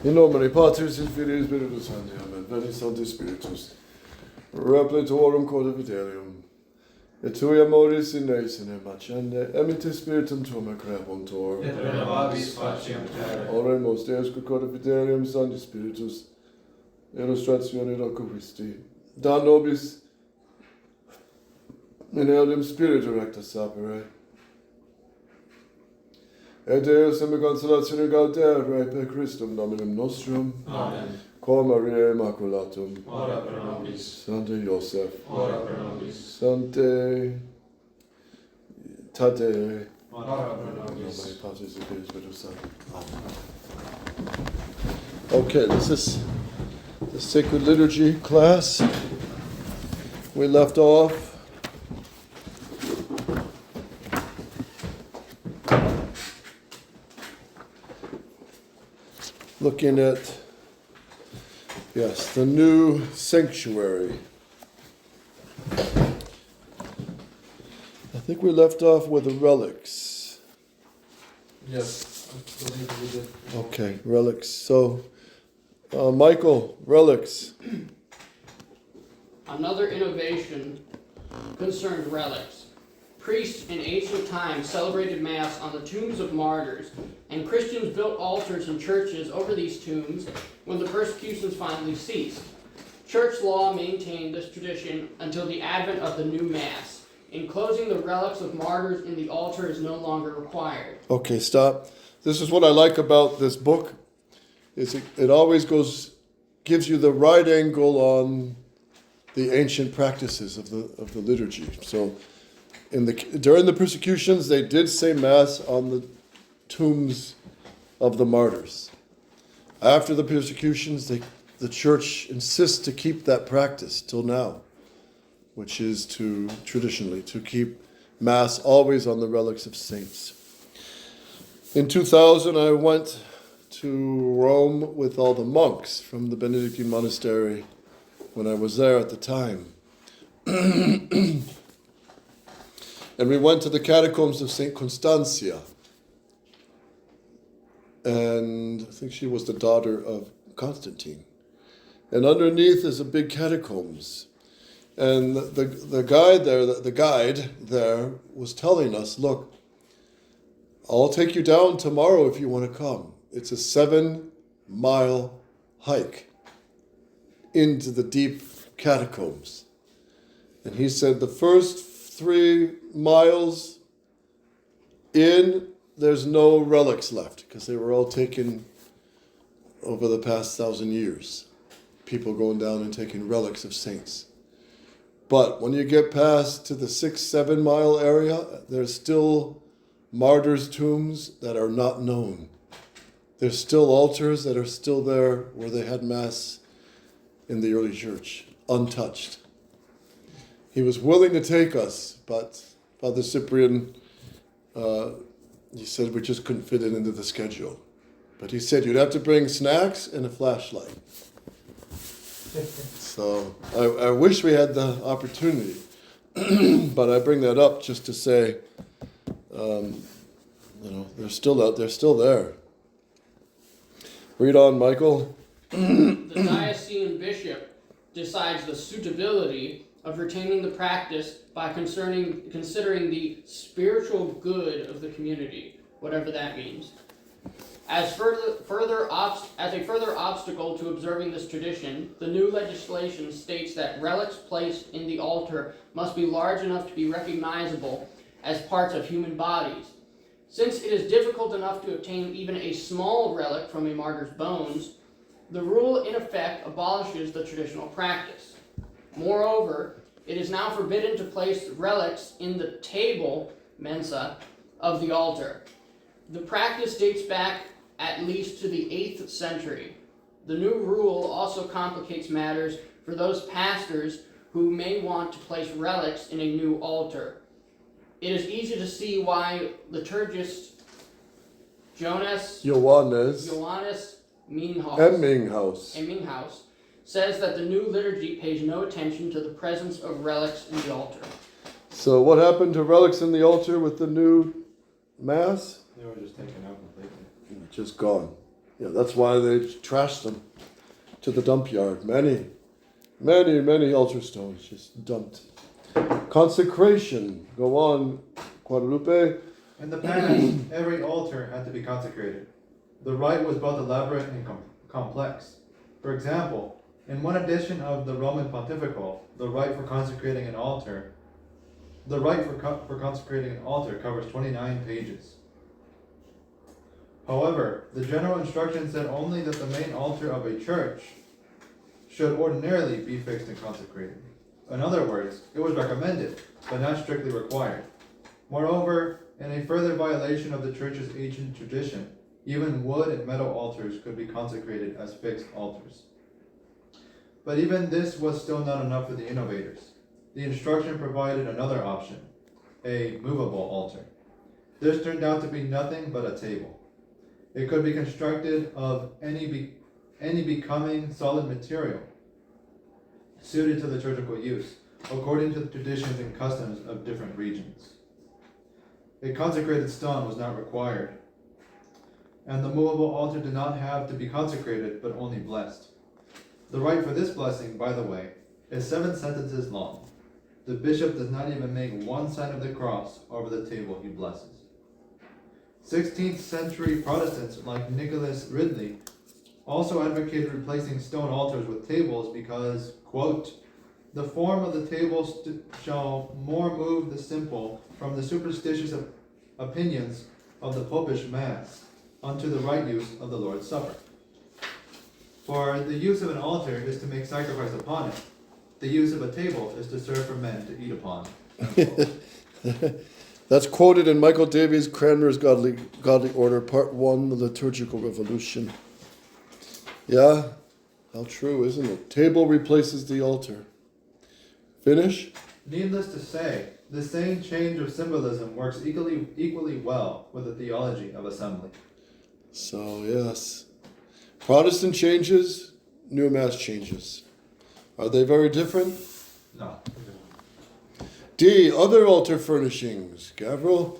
In nomine Patris et Filii et Spiritus Sancti. Amen. Veni Sancti Spiritus. Repletorum codividerium. Et tui amoris in nesine macende, emite spiritum tuum crepuntur. Et renovabis faciem terrae. Oremus Deus codividerium Sancti Spiritus. Illustratione loco Christi. Da nobis in eodem spiritu recta sapere. Et Deus in consolatione gaudere per Christum Dominum nostrum. Amen. Cor Mariae Immaculatum. Ora pro nobis. Sancte Joseph. Ora pro nobis. Sancte Tadei. Ora pro nobis. Nomine Patris et Filii et Spiritus Sancti. Amen. Okay, this is the Sacred Liturgy class. We left off looking at, yes, the new sanctuary. I think we left off with the relics. Yes, I believe we did. Okay, relics. So, Michael, relics. Another innovation concerned relics. Priests in ancient times celebrated Mass on the tombs of martyrs, and Christians built altars and churches over these tombs when the persecutions finally ceased. Church law maintained this tradition until the advent of the new Mass. In closing, the relics of martyrs in the altar is no longer required. Okay, stop. This is what I like about this book. Is it always gives you the right angle on the ancient practices of the liturgy. So, during the persecutions, they did say Mass on the tombs of the martyrs. After the persecutions, the church insists to keep that practice till now, which is traditionally to keep Mass always on the relics of saints. In 2000, I went to Rome with all the monks from the Benedictine monastery when I was there at the time. And we went to the catacombs of St. Constantia. And I think she was the daughter of Constantine. And underneath is a big catacombs. And the guide there was telling us, look, I'll take you down tomorrow if you want to come. It's a 7-mile hike into the deep catacombs. And he said the first 3 miles in, there's no relics left because they were all taken over the past 1,000 years. People going down and taking relics of saints. But when you get past to the 6-7 mile area, there's still martyrs' tombs that are not known. There's still altars that are still there where they had Mass in the early church, untouched. He was willing to take us, but Father Cyprian, he said we just couldn't fit it into the schedule. But he said you'd have to bring snacks and a flashlight. So I wish we had the opportunity, but I bring that up just to say, they're still out. They're still there. Read on, Michael. The diocesan bishop decides the suitability of retaining the practice by considering the spiritual good of the community, whatever that means. As a further obstacle to observing this tradition, the new legislation states that relics placed in the altar must be large enough to be recognizable as parts of human bodies. Since it is difficult enough to obtain even a small relic from a martyr's bones, the rule in effect abolishes the traditional practice. Moreover, it is now forbidden to place relics in the table, mensa, of the altar. The practice dates back at least to the 8th century. The new rule also complicates matters for those pastors who may want to place relics in a new altar. It is easy to see why liturgist Johannes Emminghaus says that the new liturgy pays no attention to the presence of relics in the altar. So what happened to relics in the altar with the new Mass? They were just taken out completely. Just gone. Yeah, that's why they trashed them to the dump yard. Many altar stones just dumped. Consecration. Go on, Guadalupe. In the past, every altar had to be consecrated. The rite was both elaborate and complex. For example, in one edition of the Roman Pontifical, the rite for consecrating an altar covers 29 pages. However, the general instruction said only that the main altar of a church should ordinarily be fixed and consecrated. In other words, it was recommended, but not strictly required. Moreover, in a further violation of the church's ancient tradition, even wood and metal altars could be consecrated as fixed altars. But even this was still not enough for the innovators. The instruction provided another option, a movable altar. This turned out to be nothing but a table. It could be constructed of any becoming solid material suited to liturgical use, according to the traditions and customs of different regions. A consecrated stone was not required, and the movable altar did not have to be consecrated, but only blessed. The rite for this blessing, by the way, is 7 sentences long. The bishop does not even make one sign of the cross over the table he blesses. 16th century Protestants like Nicholas Ridley also advocated replacing stone altars with tables because, quote, the form of the table shall more move the simple from the superstitious opinions of the popish mass unto the right use of the Lord's Supper. For the use of an altar is to make sacrifice upon it. The use of a table is to serve for men to eat upon. That's quoted in Michael Davies' Cranmer's Godly Order, Part 1, The Liturgical Revolution. Yeah, how true, isn't it? Table replaces the altar. Finish? Needless to say, the same change of symbolism works equally well with the theology of assembly. So, yes. Protestant changes, New Mass changes. Are they very different? No. D, other altar furnishings. Gavril?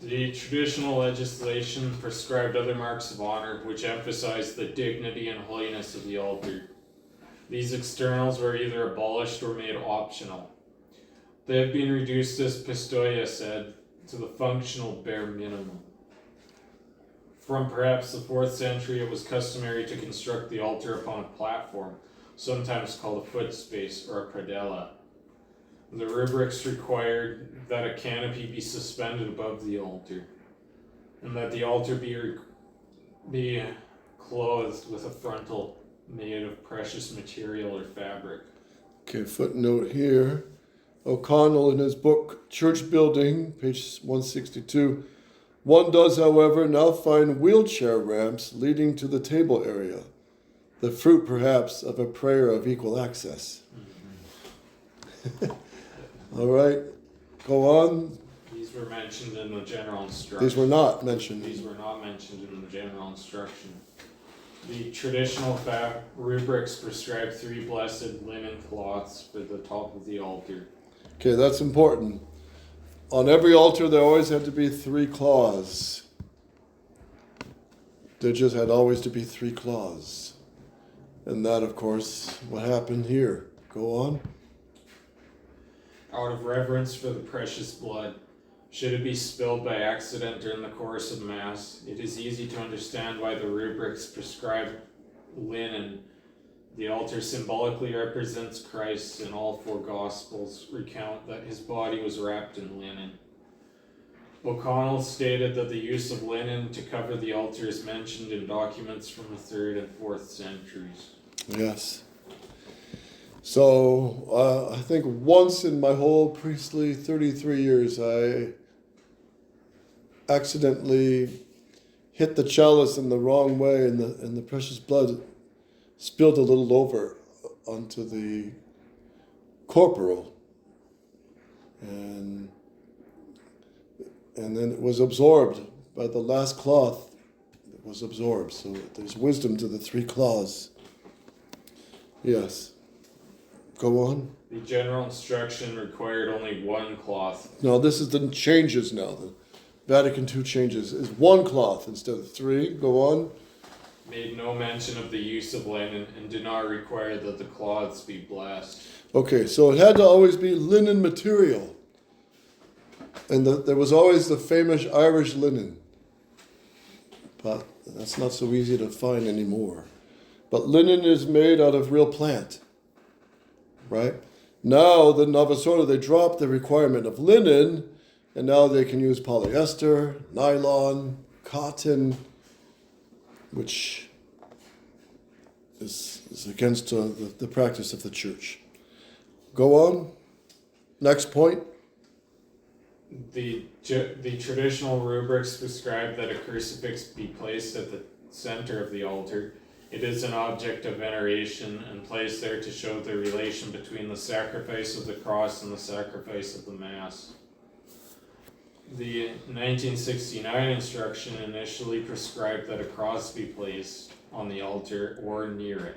The traditional legislation prescribed other marks of honor which emphasized the dignity and holiness of the altar. These externals were either abolished or made optional. They have been reduced, as Pistoia said, to the functional bare minimum. From perhaps the 4th century, it was customary to construct the altar upon a platform, sometimes called a foot space or a predella. The rubrics required that a canopy be suspended above the altar, and that the altar be clothed with a frontal made of precious material or fabric. Okay, footnote here. O'Connell in his book Church Building, page 162. One does, however, now find wheelchair ramps leading to the table area, the fruit perhaps of a prayer of equal access. All right, go on. These were mentioned in the general instruction. These were not mentioned. These were not mentioned in the general instruction. The traditional rubrics prescribed 3 blessed linen cloths for the top of the altar. Okay, that's important. On every altar, there always had to be 3 cloths. There just had always to be 3 cloths. And that, of course, what happened here. Go on. Out of reverence for the precious blood, should it be spilled by accident during the course of Mass, it is easy to understand why the rubrics prescribe linen. The altar symbolically represents Christ, and all 4 Gospels recount that his body was wrapped in linen. O'Connell stated that the use of linen to cover the altar is mentioned in documents from the 3rd and 4th centuries. Yes. So, I think once in my whole priestly 33 years, I accidentally hit the chalice in the wrong way, and the precious blood spilled a little over onto the corporal, and then it was absorbed by the last cloth. It was absorbed, so there's wisdom to the 3 cloths. Yes. Go on. The general instruction required only 1 cloth. No, this is the changes now. Vatican II changes is 1 cloth instead of 3. Go on. Made no mention of the use of linen and did not require that the cloths be blessed. Okay, so it had to always be linen material. And there was always the famous Irish linen. But that's not so easy to find anymore. But linen is made out of real plant. Right? Now, the Novus Ordo, they dropped the requirement of linen, and now they can use polyester, nylon, cotton, which is against the practice of the church. Go on. Next point. The traditional rubrics prescribe that a crucifix be placed at the center of the altar. It is an object of veneration and placed there to show the relation between the sacrifice of the cross and the sacrifice of the Mass. The 1969 instruction initially prescribed that a cross be placed on the altar or near it.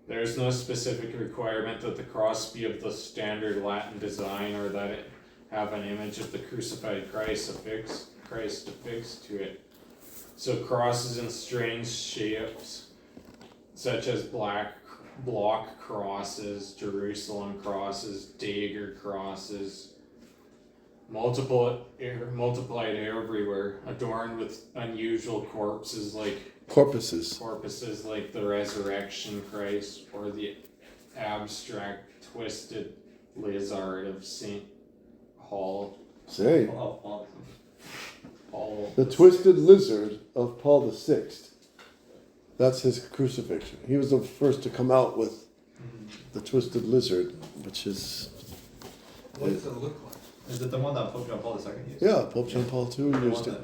There is no specific requirement that the cross be of the standard Latin design or that it have an image of the crucified Christ affixed to it. So crosses in strange shapes, such as block crosses, Jerusalem crosses, dagger crosses, multiplied everywhere, adorned with unusual corpses like the resurrection Christ or the abstract twisted lizard of St. Paul. Say. Paul. The twisted lizard of Paul VI. That's his crucifixion. He was the first to come out with the twisted lizard, which is... What does it look like? Is it the one that Pope John Paul II used? Yeah, Pope John Paul II used it.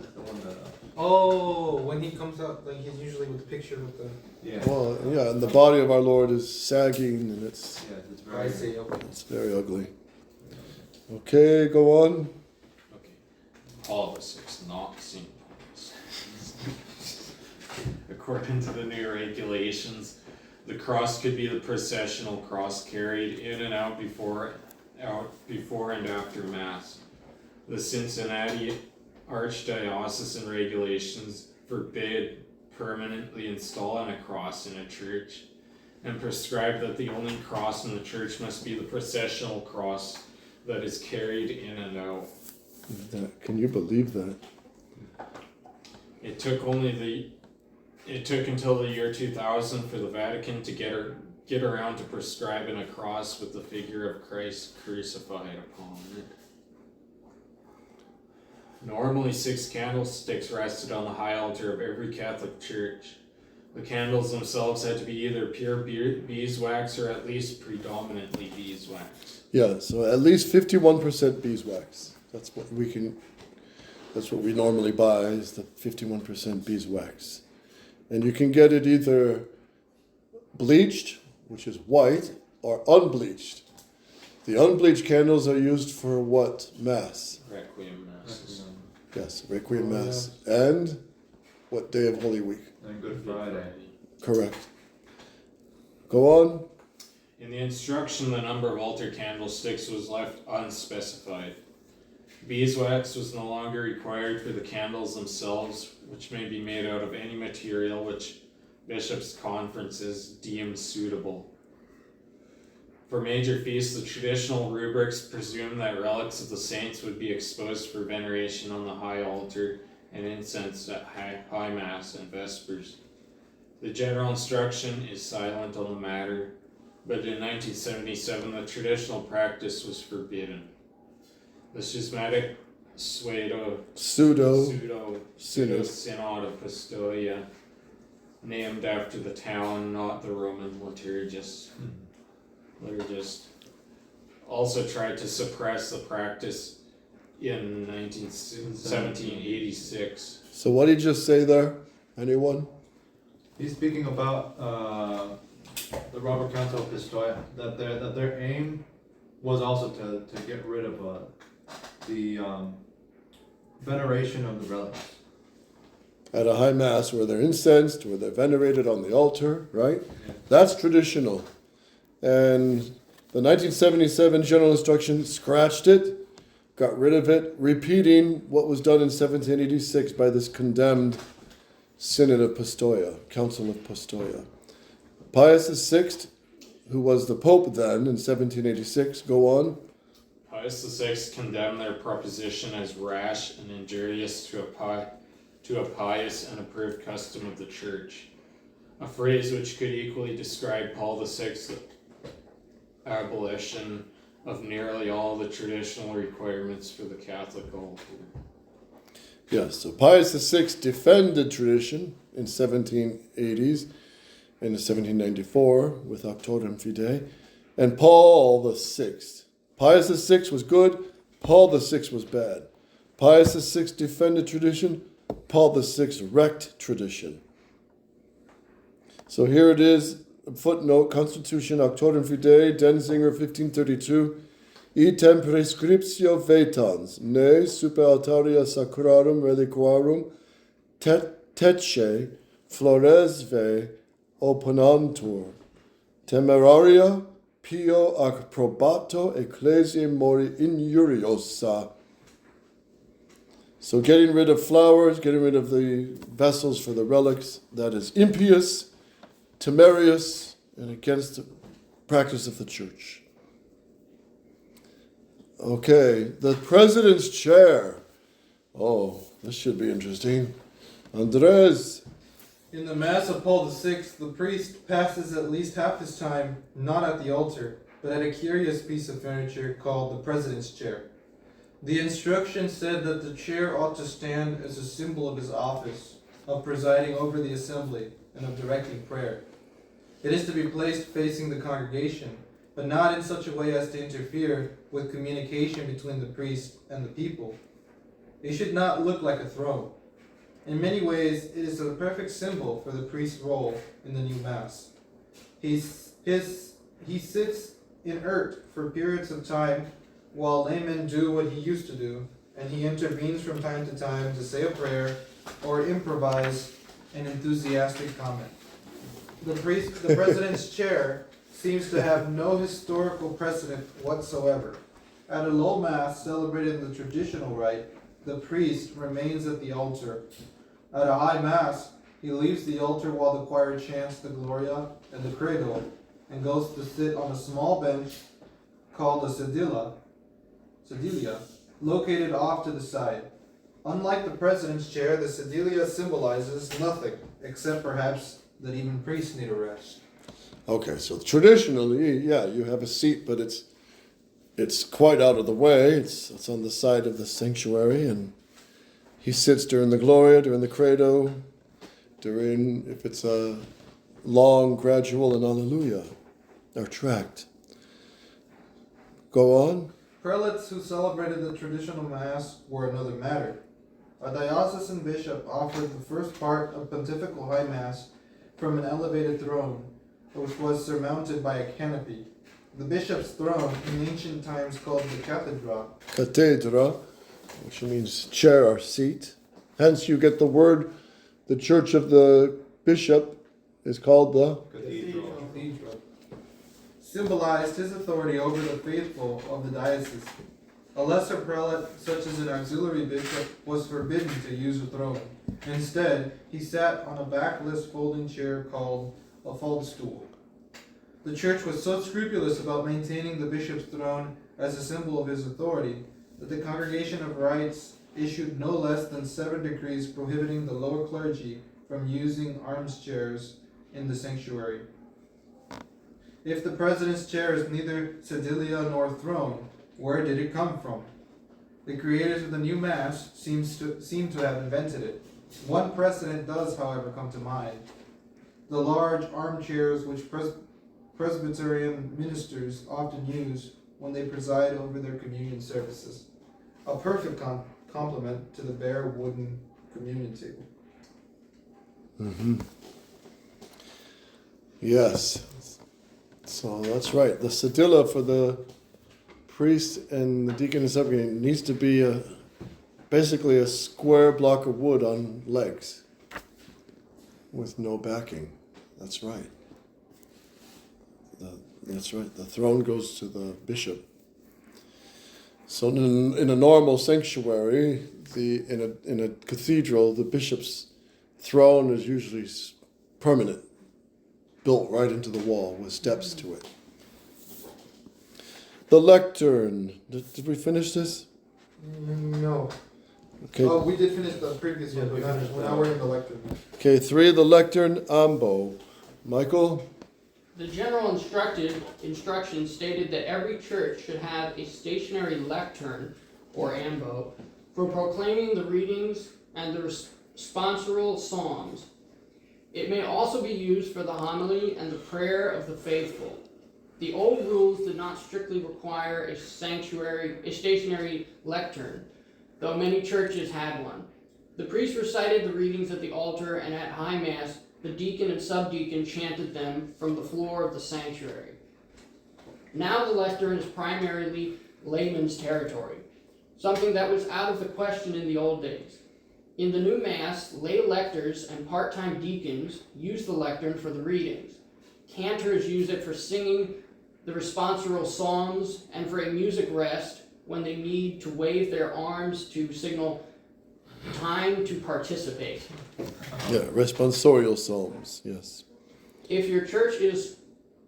Oh, when he comes out, like he's usually with the picture with the. Yeah. Well, yeah, and the body of our Lord is sagging, and it's I see. Okay. very ugly. Okay, go on. Okay. Paul VI, not St. Paul's. According to the new regulations, the cross could be the processional cross carried in and out before and after Mass. The Cincinnati Archdiocesan regulations forbid permanently installing a cross in a church and prescribe that the only cross in the church must be the processional cross that is carried in and out. Can you believe that? It took until the year 2000 for the Vatican to get around to prescribing a cross with the figure of Christ crucified upon it. Normally 6 candlesticks rested on the high altar of every Catholic church. The candles themselves had to be either pure beeswax or at least predominantly beeswax. Yeah, so at least 51% beeswax. That's what we normally buy, is the 51% beeswax. And you can get it either bleached, which is white, or unbleached. The unbleached candles are used for what Mass? Requiem Masses. Yes, Requiem Mass. And what day of Holy Week? And Good Friday. Correct. Go on. In the instruction, the number of altar candlesticks was left unspecified. Beeswax was no longer required for the candles themselves, which may be made out of any material which bishops' conferences deemed suitable. For major feasts, the traditional rubrics presumed that relics of the saints would be exposed for veneration on the high altar and incensed at high Mass and Vespers. The general instruction is silent on the matter, but in 1977 the traditional practice was forbidden. The schismatic pseudo synod of Pistoia, named after the town, not the Roman liturgist, also tried to suppress the practice in 1786. So what did he just say there? Anyone? He's speaking about the Robert Council of Pistoia, that their aim was also to get rid of the veneration of the relics. At a high Mass where they're incensed, where they're venerated on the altar, right? Yeah. That's traditional. And the 1977 General Instruction scratched it, got rid of it, repeating what was done in 1786 by this condemned Synod of Pistoia, Council of Pistoia. Pius VI, who was the Pope then in 1786, go on. Pius VI condemned their proposition as rash and injurious to a pious and approved custom of the Church, a phrase which could equally describe Paul VI's abolition of nearly all the traditional requirements for the Catholic altar. Yes, so Pius VI defended tradition in 1780s and in 1794 with Auctorem Fidei, and Paul VI. Pius VI was good, Paul VI was bad. Pius VI defended tradition, Paul VI wrecked tradition. So here it is, footnote, Constitution, Auctorem Fidei, Denzinger, 1532, item prescriptio vetans, ne super altaria sacrarum reliquarum tece floresve opponantur, temeraria pio ac probato ecclesiae mori injuriosa. So getting rid of flowers, getting rid of the vessels for the relics, that is impious, temerarious, and against the practice of the Church. Okay, the president's chair. Oh, this should be interesting. Andreas. In the Mass of Paul VI, the priest passes at least half his time not at the altar, but at a curious piece of furniture called the president's chair. The instruction said that the chair ought to stand as a symbol of his office, of presiding over the assembly, and of directing prayer. It is to be placed facing the congregation, but not in such a way as to interfere with communication between the priest and the people. It should not look like a throne. In many ways, it is a perfect symbol for the priest's role in the new Mass. He sits inert for periods of time while laymen do what he used to do, and he intervenes from time to time to say a prayer or improvise an enthusiastic comment. The president's chair seems to have no historical precedent whatsoever. At a low Mass celebrated in the traditional rite, the priest remains at the altar. At a high Mass, he leaves the altar while the choir chants the Gloria and the Credo, and goes to sit on a small bench called a sedilia, located off to the side. Unlike the president's chair, the sedilia symbolizes nothing, except perhaps that even priests need a rest. Okay, so traditionally, yeah, you have a seat, but it's quite out of the way. It's on the side of the sanctuary, and he sits during the Gloria, during the Credo, during, if it's a long, gradual, and Alleluia, or tract. Go on. Prelates who celebrated the traditional Mass were another matter. A diocesan bishop offered the first part of Pontifical High Mass from an elevated throne, which was surmounted by a canopy. The bishop's throne, in ancient times called the Cathedra, which means chair or seat. Hence you get the word, the church of the bishop is called the cathedral, symbolized his authority over the faithful of the diocese. A lesser prelate, such as an auxiliary bishop, was forbidden to use a throne. Instead, he sat on a backless folding chair called a faldstool. The church was so scrupulous about maintaining the bishop's throne as a symbol of his authority that the Congregation of Rites issued no less than 7 decrees prohibiting the lower clergy from using armchairs in the sanctuary. If the president's chair is neither sedilia nor throne, where did it come from? The creators of the new Mass seem to have invented it. One precedent does, however, come to mind. The large armchairs which Presbyterian ministers often use when they preside over their communion services. A perfect complement to the bare wooden communion table. Mm-hmm. Yes. So that's right. The sedilia for the priest and the deacon and subdeacon needs to be basically a square block of wood on legs with no backing. That's right. That's right. The throne goes to the bishop. So in a normal sanctuary, in a cathedral, the bishop's throne is usually permanent, built right into the wall with steps to it. The lectern. Did we finish this? No. Okay. Oh, we did finish the previous Yeah, one. we But finished now that. we're in the lectern. Okay, 3, the lectern ambo. Michael? The general instruction stated that every church should have a stationary lectern, or ambo, for proclaiming the readings and the responsorial psalms. It may also be used for the homily and the prayer of the faithful. The old rules did not strictly require a stationary lectern, though many churches had one. The priest recited the readings at the altar, and at high mass, the deacon and subdeacon chanted them from the floor of the sanctuary. Now the lectern is primarily layman's territory, something that was out of the question in the old days. In the new mass, lay lectors and part-time deacons use the lectern for the readings. Cantors use it for singing the responsorial psalms and for a music rest when they need to wave their arms to signal time to participate. Yeah, responsorial psalms, yes. If your church is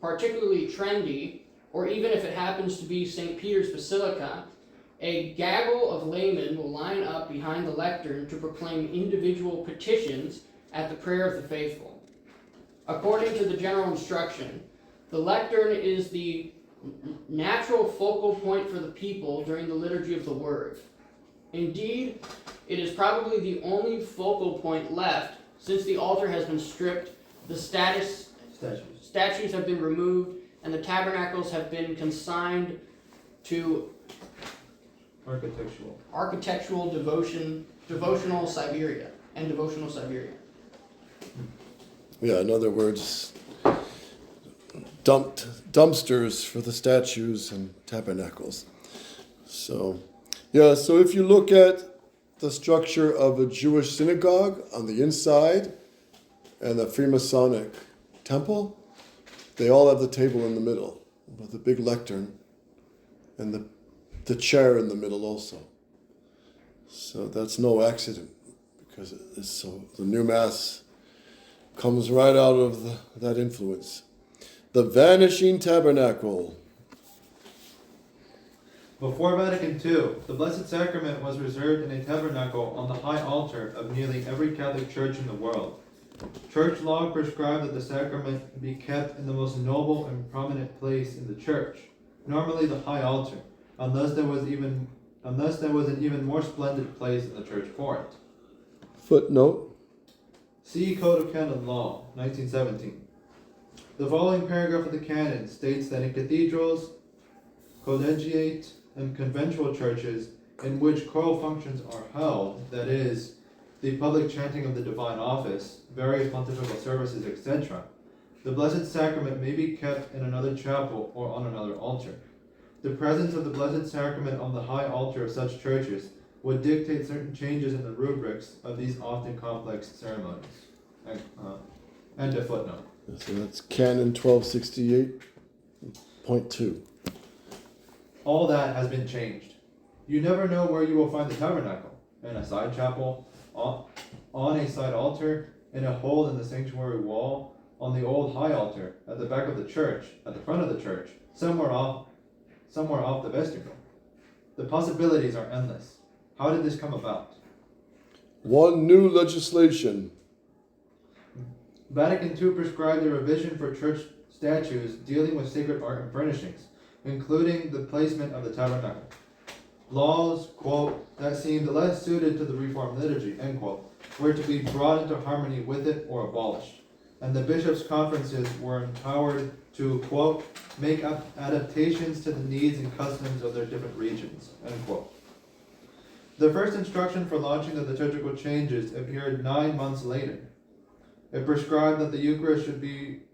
particularly trendy, or even if it happens to be St. Peter's Basilica, a gaggle of laymen will line up behind the lectern to proclaim individual petitions at the prayer of the faithful. According to the general instruction, the lectern is the natural focal point for the people during the liturgy of the word. Indeed, it is probably the only focal point left, since the altar has been stripped, the statues have been removed, and the tabernacles have been consigned to architectural devotional Siberia. Yeah, in other words, dumpsters for the statues and tabernacles. So, yeah, so if you look at the structure of a Jewish synagogue on the inside and the Freemasonic temple, they all have the table in the middle with the big lectern and the chair in the middle also. So that's no accident, because the new mass comes right out of that influence. The vanishing tabernacle. Before Vatican II, the Blessed Sacrament was reserved in a tabernacle on the high altar of nearly every Catholic church in the world. Church law prescribed that the sacrament be kept in the most noble and prominent place in the church, normally the high altar, unless there was an even more splendid place in the church for it. Footnote. See Code of Canon Law, 1917. The following paragraph of the canon states that in cathedrals, collegiate, and conventual churches in which choral functions are held, that is, the public chanting of the divine office, various pontifical services, etc., the Blessed Sacrament may be kept in another chapel or on another altar. The presence of the Blessed Sacrament on the high altar of such churches would dictate certain changes in the rubrics of these often complex ceremonies. End of footnote. So that's Canon 1268.2. All that has been changed. You never know where you will find the tabernacle. In a side chapel, on a side altar, in a hole in the sanctuary wall, on the old high altar, at the back of the church, at the front of the church, somewhere off the vestibule. The possibilities are endless. How did this come about? One new legislation. Vatican II prescribed a revision for church statutes dealing with sacred art and furnishings, including the placement of the tabernacle. Laws, quote, that seemed less suited to the Reformed liturgy, end quote, were to be brought into harmony with it or abolished. And the bishops' conferences were empowered to, quote, make adaptations to the needs and customs of their different regions, end quote. The first instruction for launching the liturgical changes appeared 9 months later. It prescribed that the Eucharist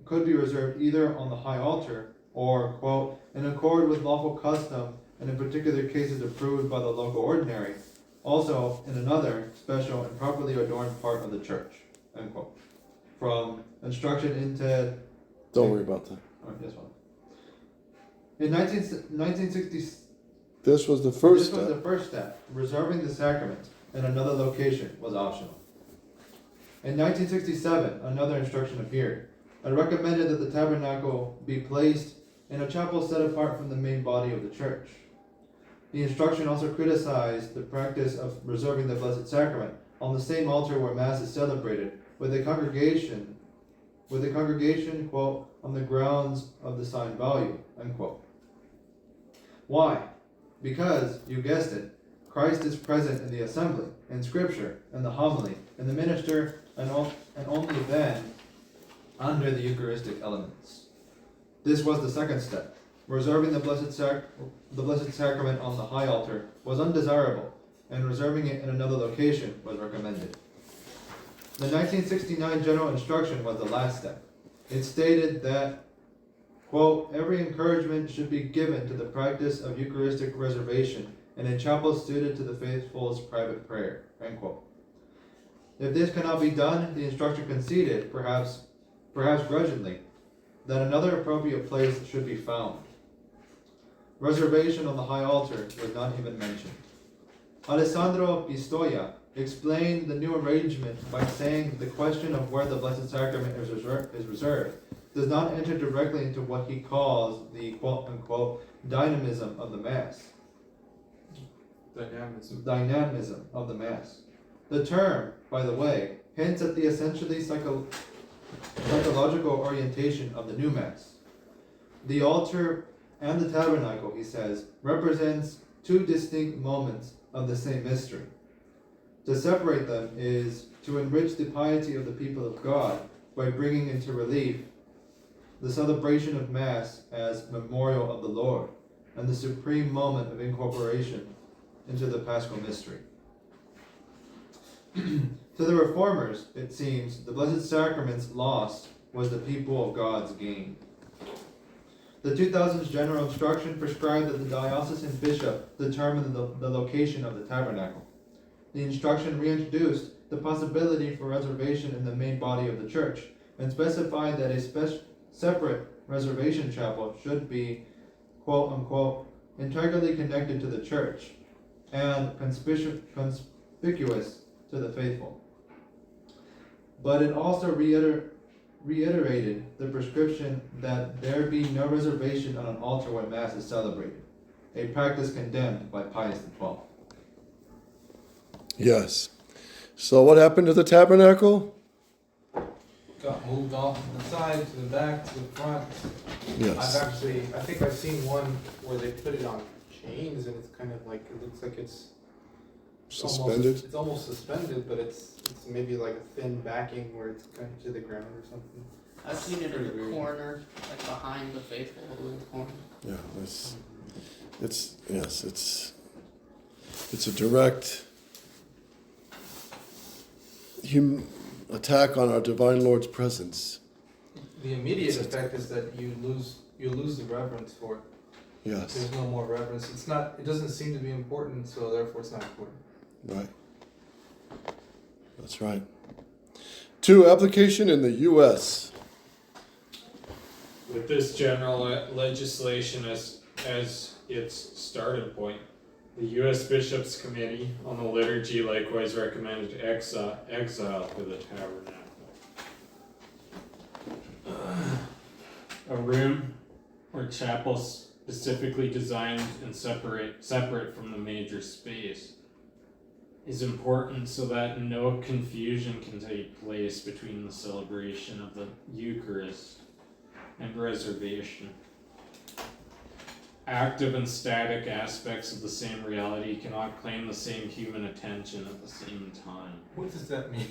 could be reserved either on the high altar or, quote, in accord with lawful custom and in particular cases approved by the local ordinary, also in another special and properly adorned part of the church, end quote. From instruction into... Don't worry about that. Oh, yes, one. In 1960, This was the first This was step. the first step. Reserving the sacrament in another location was optional. In 1967, another instruction appeared. It recommended that the tabernacle be placed in a chapel set apart from the main body of the church. The instruction also criticized the practice of reserving the Blessed Sacrament on the same altar where Mass is celebrated, with the congregation, quote, on the grounds of the sign value, unquote. Why? Because, you guessed it, Christ is present in the assembly, in Scripture, in the homily, in the minister, and only then under the Eucharistic elements. This was the second step. Reserving the Blessed Sacrament on the high altar was undesirable, and reserving it in another location was recommended. The 1969 General Instruction was the last step. It stated that, quote, every encouragement should be given to the practice of Eucharistic reservation in a chapel suited to the faithful's private prayer, end quote. If this cannot be done, the instruction conceded, perhaps grudgingly, that another appropriate place should be found. Reservation on the high altar was not even mentioned. Alessandro Pistoia explained the new arrangement by saying the question of where the Blessed Sacrament is reserved does not enter directly into what he calls the quote-unquote dynamism of the Mass. Dynamism of the Mass. The term, by the way, hints at the essentially psychological orientation of the new Mass. The altar and the tabernacle, he says, represents two distinct moments of the same mystery. To separate them is to enrich the piety of the people of God by bringing into relief the celebration of Mass as memorial of the Lord and the supreme moment of incorporation into the Paschal mystery. To the Reformers, it seems, the Blessed Sacrament's loss was the people of God's gain. The 2000's General Instruction prescribed that the diocesan bishop determine the location of the tabernacle. The instruction reintroduced the possibility for reservation in the main body of the church and specified that a separate reservation chapel should be, quote unquote, integrally connected to the church and conspicuous to the faithful. But it also reiterated the prescription that there be no reservation on an altar when Mass is celebrated, a practice condemned by Pius XII. Yes. So what happened to the tabernacle? Got moved off to the side, to the back, to the front. Yes. I think I've seen one where they put it on chains and it's kind of like, it looks like it's Suspended? It's almost suspended, but it's maybe like a thin backing where it's kind of to the ground or something. I've seen it in Pretty the weird. corner, like behind the faithful in the corner. Yeah, it's a direct attack on our divine Lord's presence. The immediate effect is that you lose the reverence for it. Yes, There's no more reverence. It doesn't seem to be important, so therefore it's not important. right. That's right. 2, application in the U.S. With this general legislation as its starting point, the U.S. Bishops' Committee on the Liturgy likewise recommended exile for the tabernacle. A room or chapel specifically designed and separate from the major space is important so that no confusion can take place between the celebration of the Eucharist and reservation. Active and static aspects of the same reality cannot claim the same human attention at the same time. What does that mean?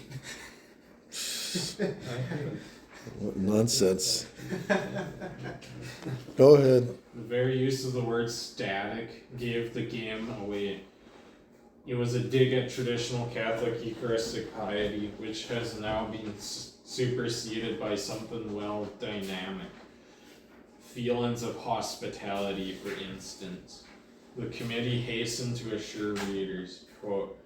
What nonsense. Go ahead. The very use of the word static gave the game away. It was a dig at traditional Catholic Eucharistic piety, which has now been superseded by something dynamic. Feelings of hospitality, for instance. The committee hastened to assure readers, quote,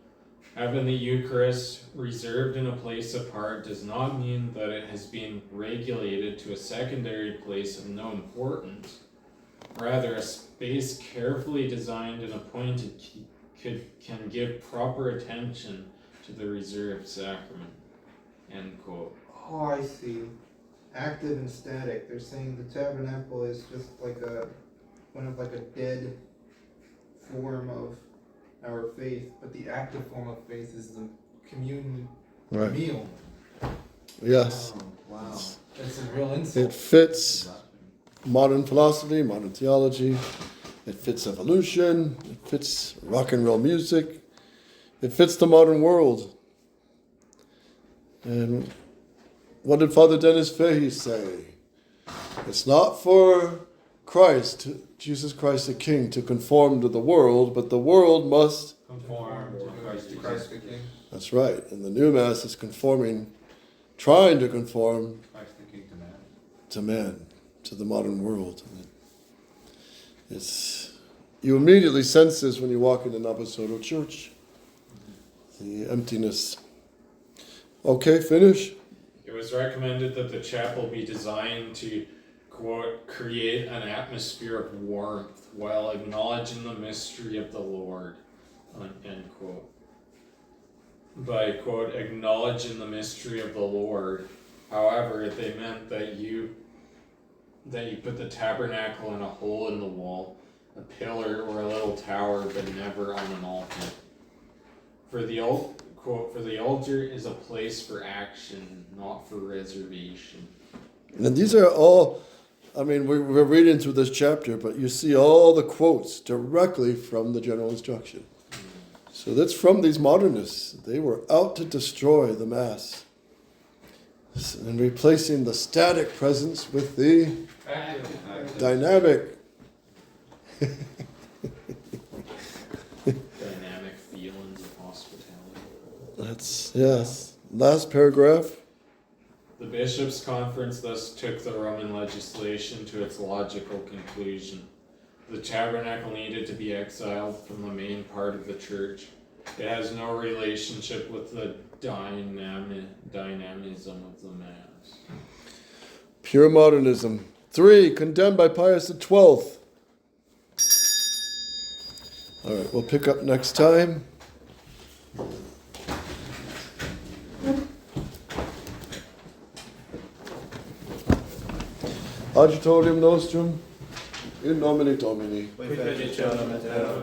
having the Eucharist reserved in a place apart does not mean that it has been regulated to a secondary place of no importance, Rather, a space carefully designed and appointed can give proper attention to the reserved sacrament. End quote. Oh, I see. Active and static. They're saying the tabernacle is just like a dead form of our faith, but the active form of faith is the communion meal. Yes. Oh, wow. That's a real insight. It fits modern philosophy, modern theology. It fits evolution. It fits rock and roll music. It fits the modern world. And what did Father Dennis Fahey say? It's not for Christ, Jesus Christ the King, to conform to the world, but the world must Conform to Christ the King. That's right. And the new Mass is trying to conform Christ the King to man, to the modern world. You immediately sense this when you walk in an apostolic church. The emptiness. Okay, finish. It was recommended that the chapel be designed to, quote, create an atmosphere of warmth while acknowledging the mystery of the Lord, end quote. By, quote, acknowledging the mystery of the Lord, however, they meant that you put the tabernacle in a hole in the wall, a pillar or a little tower, but never on an altar. For the altar is a place for action, not for reservation. And these are all, we're reading through this chapter, but you see all the quotes directly from the general instruction. So that's from these modernists. They were out to destroy the Mass and replacing the static presence with the dynamic. Dynamic feelings of hospitality. Yes. Last paragraph. The bishops' conference thus took the Roman legislation to its logical conclusion. The tabernacle needed to be exiled from the main part of the church. It has no relationship with the dynamism of the Mass. Pure modernism. 3, condemned by Pius XII. All right, we'll pick up next time. Agitorium nostrum, in nomine Domini. Qui fecit caelum et terra.